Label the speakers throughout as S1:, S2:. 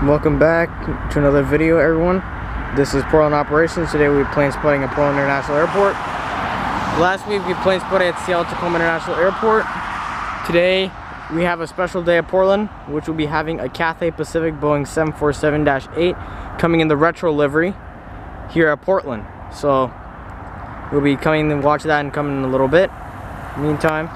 S1: Welcome back to another video, everyone. This is Portland Operations. Today we plane spotting at Portland International Airport. Last week we plane spotted at Seattle-Tacoma International Airport. Today we have a special day at Portland, which will be having a Cathay Pacific Boeing 747-8 coming in the retro livery here at Portland. So we'll be coming and watch that and coming in a little bit. Meantime,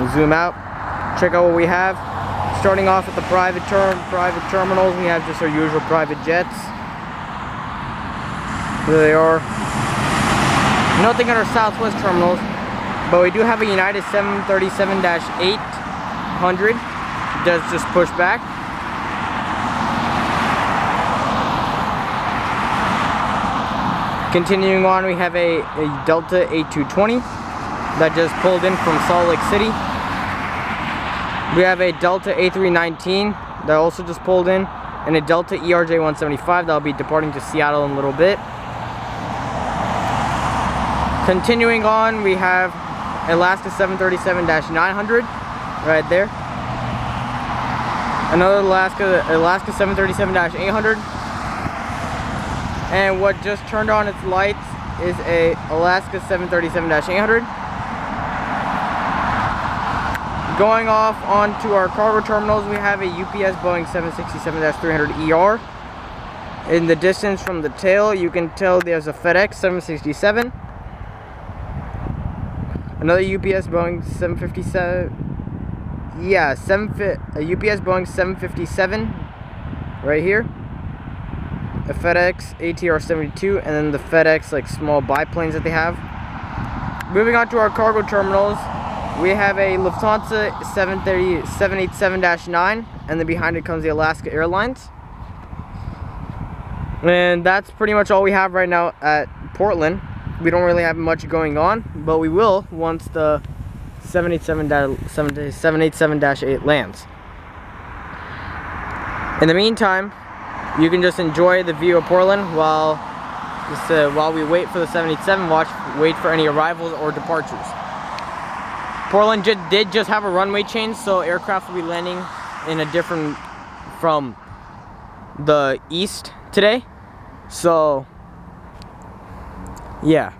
S1: we'll zoom out, check out what we have. Starting off at the private terminals, we have just our usual private jets. There they are. Nothing at our Southwest terminals, but we do have a United 737-800. Does just push back. Continuing on, we have a Delta 8220 that just pulled in from Salt Lake City. We have a Delta A319 that also just pulled in, and a Delta ERJ-175 that will be departing to Seattle in a little bit. Continuing on, we have Alaska 737-900 right there. Another Alaska 737-800. And what just turned on its lights is a Alaska 737-800. Going off onto our cargo terminals, we have a UPS Boeing 767-300ER. In the distance from the tail, you can tell there's a FedEx 767. Another UPS Boeing 757. Yeah, a UPS Boeing 757 right here. A FedEx ATR 72, and then the FedEx like small biplanes that they have. Moving on to our cargo terminals, we have a Lufthansa 787-9, and then behind it comes the Alaska Airlines. And that's pretty much all we have right now at Portland. We don't really have much going on, but we will once the 787-8 lands. In the meantime, you can just enjoy the view of Portland while we wait for the 787, wait for any arrivals or departures. Portland did just have a runway change, so aircraft will be landing in a different from the east today. So, yeah.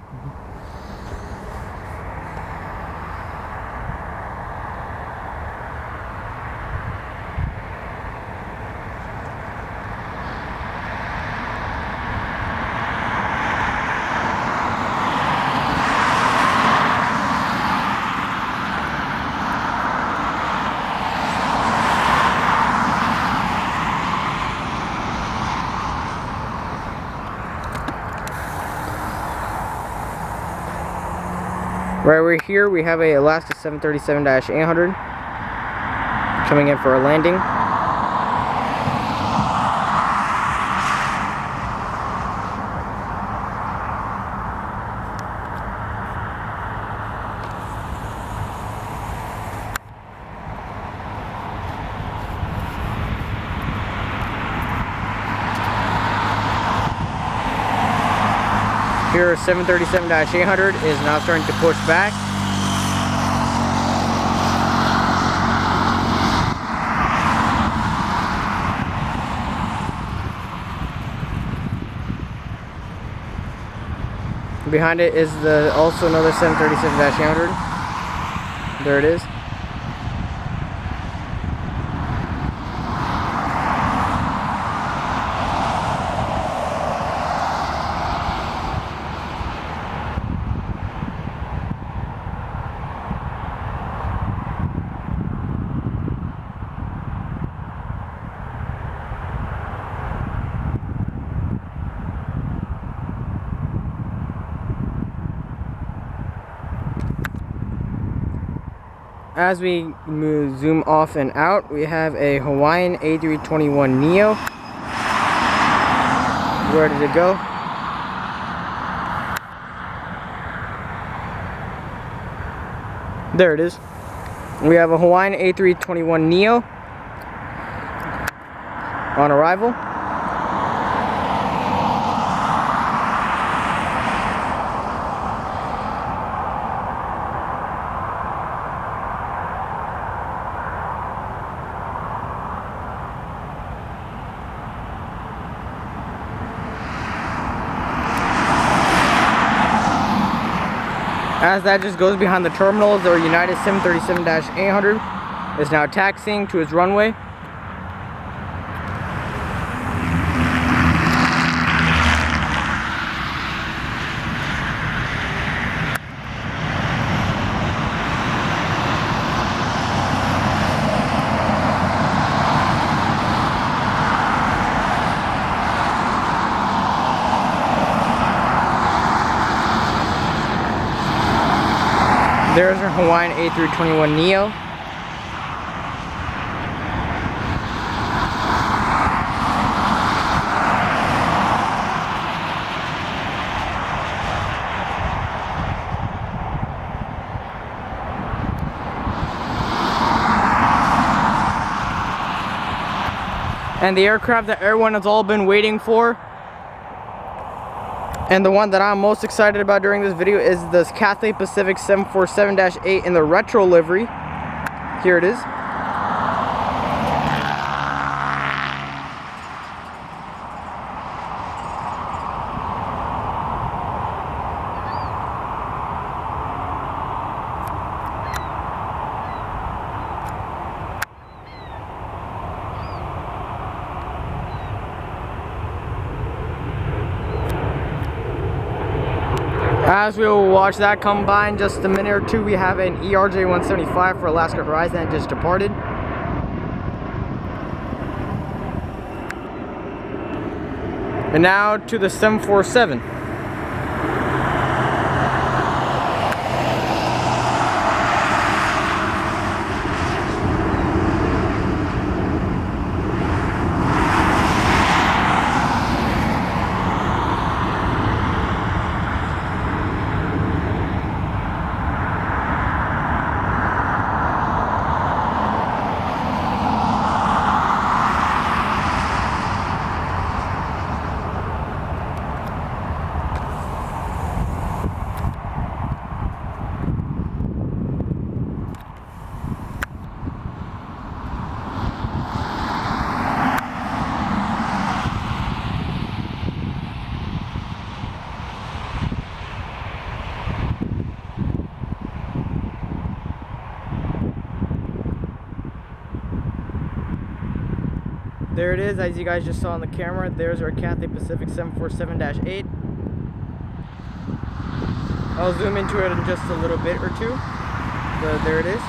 S1: Right over here, we have a Alaska 737-800 coming in for a landing. Here, 737-800 is now starting to push back. Behind it is also another 737-800. There it is. As we zoom off and out, we have a Hawaiian A321neo. Where did it go? There it is. We have a Hawaiian A321neo on arrival. As that just goes behind the terminals, our United 737-800 is now taxiing to its runway. There's our Hawaiian A321neo. And the aircraft that everyone has all been waiting for, and the one that I'm most excited about during this video, is this Cathay Pacific 747-8 in the retro livery. Here it is. As we will watch that come by in just a minute or two, we have an ERJ-175 for Alaska Horizon that just departed. And now to the 747. There it is, as you guys just saw on the camera. There's our Cathay Pacific 747-8. I'll zoom into it in just a little bit or two. But there it is.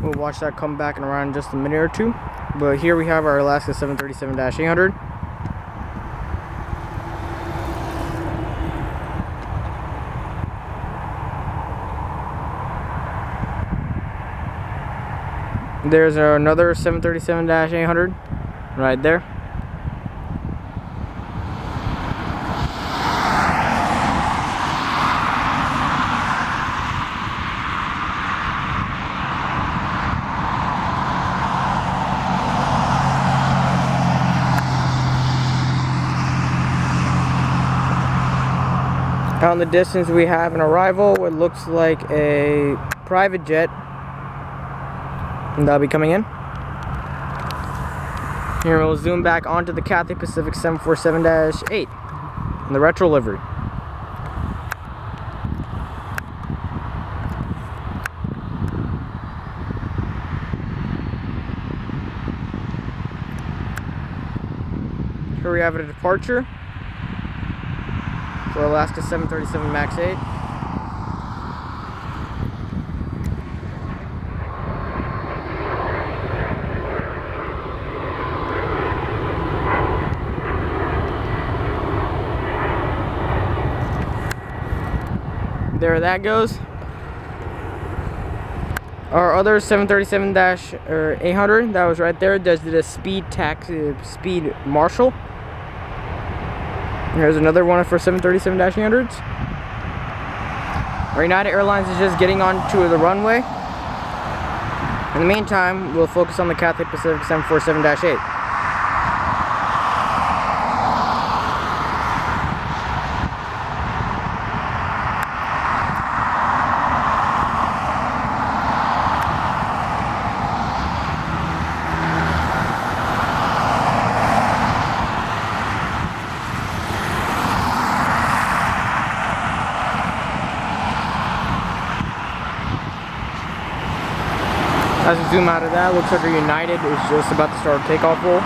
S1: We'll watch that come back and around in just a minute or two. But here we have our Alaska 737-800. There's another 737-800 right there. Out in the distance we have an arrival, what looks like a private jet, and that'll be coming in. Here we'll zoom back onto the Cathay Pacific 747-8 in the retro livery. Here we have a departure for Alaska 737 MAX 8. there that goes. Our other 737-800 that was right there does the speed marshal. Here's another one for 737-800s. Our United Airlines is just getting onto the runway. In the meantime, we'll focus on the Cathay Pacific 747-8. As we zoom out of that, looks like our United is just about to start a takeoff roll.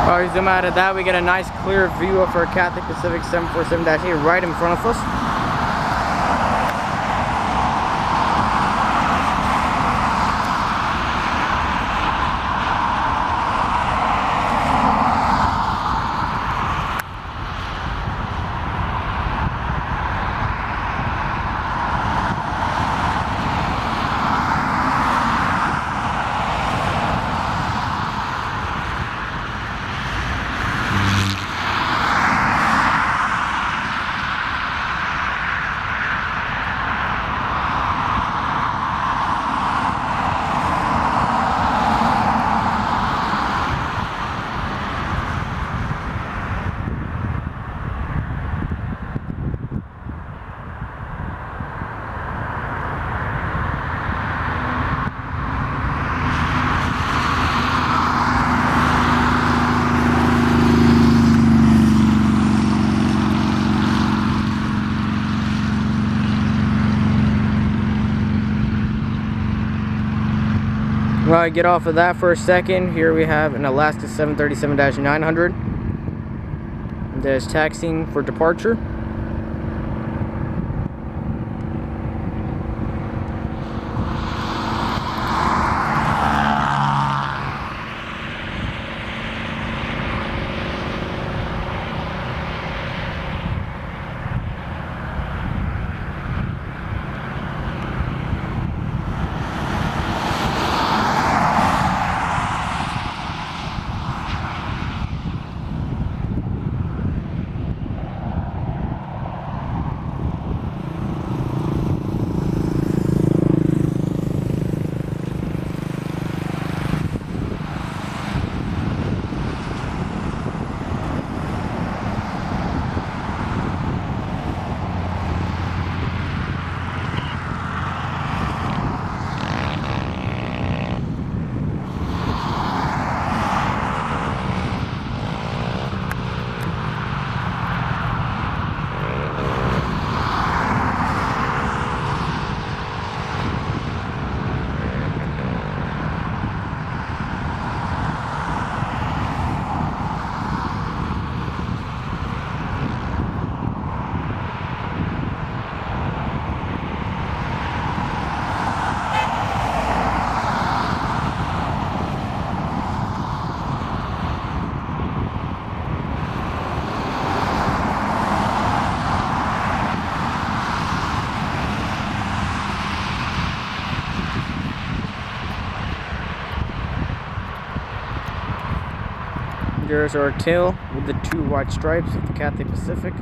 S1: While we zoom out of that, we get a nice clear view of our Cathay Pacific 747-8 right in front of us. Well, I get off of that for a second. Here we have an Alaska 737-900 that is taxiing for departure. There's our tail with the two white stripes of the Cathay Pacific.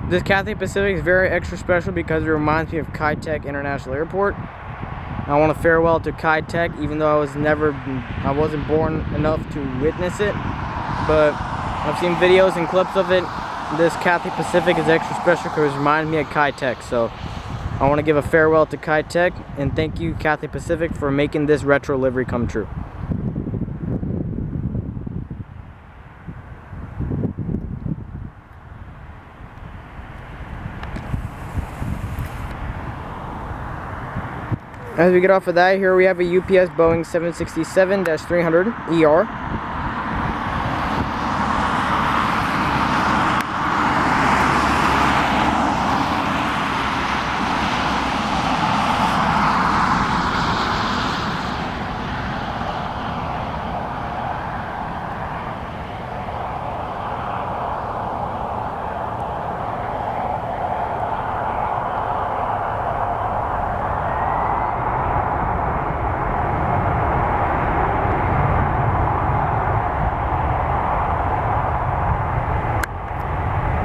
S1: This Cathay Pacific is very extra special because it reminds me of Kai Tak International Airport. I want to farewell to Kai Tak, even though I wasn't born enough to witness it. but I've seen videos and clips of it. This Cathay Pacific is extra special because it reminds me of Kitech. So I want to give a farewell to Kitech and thank you, Cathay Pacific, for making this retro livery come true. As we get off of that, here we have a UPS Boeing 767-300 ER.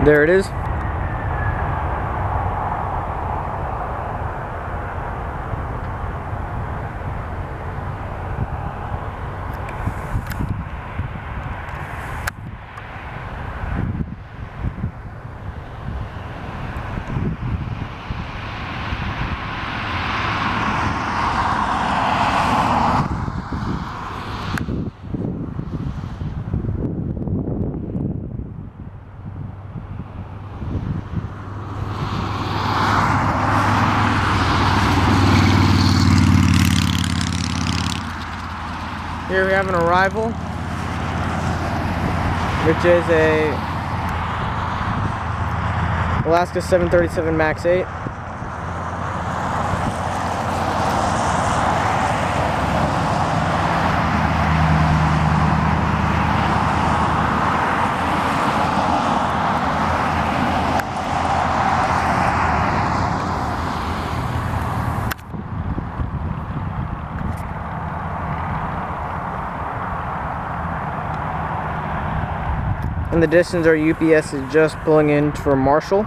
S1: There it is. Here we have an arrival, which is a Alaska 737 MAX 8. In the distance, our UPS is just pulling in for Marshall.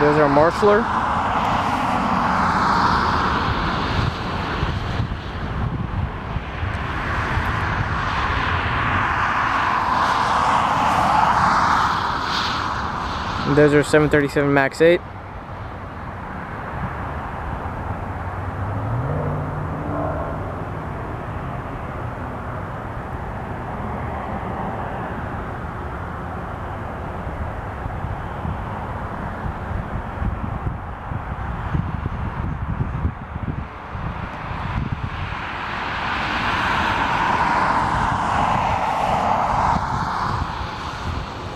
S1: There's our marshaller. And there's our 737 MAX 8.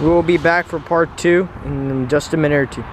S1: We will be back for part 2 in just a minute or two.